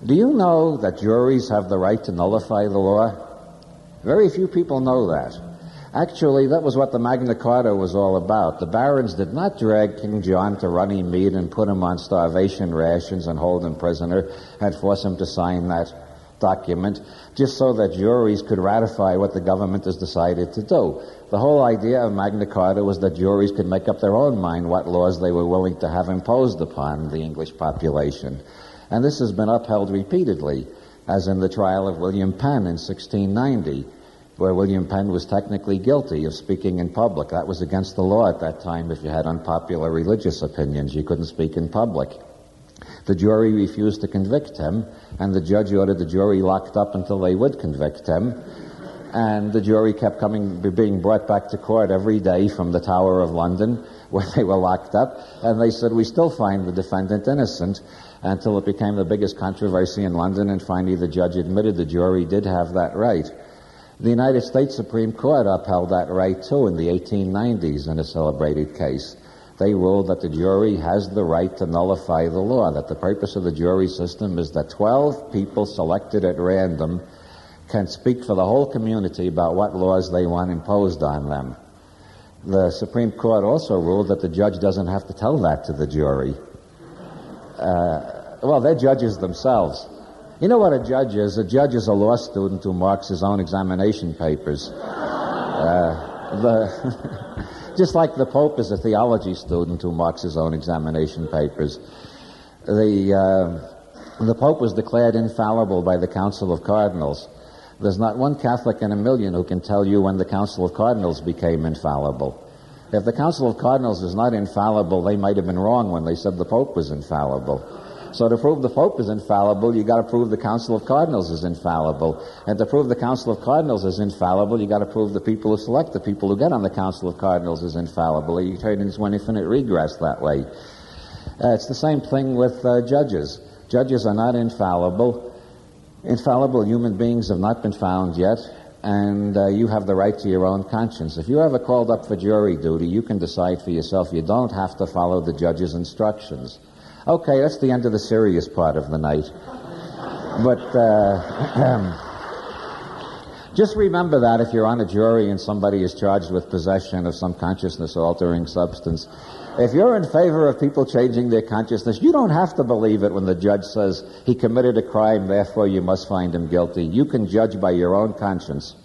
Do you know that juries have the right to nullify the law? Very few people know that. Actually, that was what the Magna Carta was all about. The barons did not drag King John to Runnymede and put him on starvation rations and hold him prisoner and force him to sign that document just so that juries could ratify what the government has decided to do. The whole idea of Magna Carta was that juries could make up their own mind what laws they were willing to have imposed upon the English population. And this has been upheld repeatedly, as in the trial of William Penn in 1690, where William Penn was technically guilty of speaking in public. That was against the law at that time. If you had unpopular religious opinions, you couldn't speak in public. The jury refused to convict him, and the judge ordered the jury locked up until they would convict him. And the jury kept being brought back to court every day from the Tower of London, where they were locked up, and they said, we still find the defendant innocent, until it became the biggest controversy in London, and finally the judge admitted the jury did have that right. The United States Supreme Court upheld that right, too, in the 1890s in a celebrated case. They ruled that the jury has the right to nullify the law, that the purpose of the jury system is that 12 people selected at random can speak for the whole community about what laws they want imposed on them. The Supreme Court also ruled that the judge doesn't have to tell that to the jury. Well, they're judges themselves. You know what a judge is? A judge is a law student who marks his own examination papers. Just like the Pope is a theology student who marks his own examination papers. The Pope was declared infallible by the Council of Cardinals. There's not one Catholic in a million who can tell you when the Council of Cardinals became infallible. If the Council of Cardinals is not infallible, they might have been wrong when they said the Pope was infallible. So to prove the Pope is infallible, you got to prove the Council of Cardinals is infallible. And to prove the Council of Cardinals is infallible, you got to prove the people who select the people who get on the Council of Cardinals is infallible. You turn into an infinite regress that way. It's the same thing with judges. Judges are not infallible. Infallible human beings have not been found yet, and you have the right to your own conscience. If you're ever called up for jury duty, you can decide for yourself. You don't have to follow the judge's instructions. Okay, that's the end of the serious part of the night. But just remember that if you're on a jury and somebody is charged with possession of some consciousness-altering substance, if you're in favor of people changing their consciousness, you don't have to believe it when the judge says he committed a crime, therefore you must find him guilty. You can judge by your own conscience.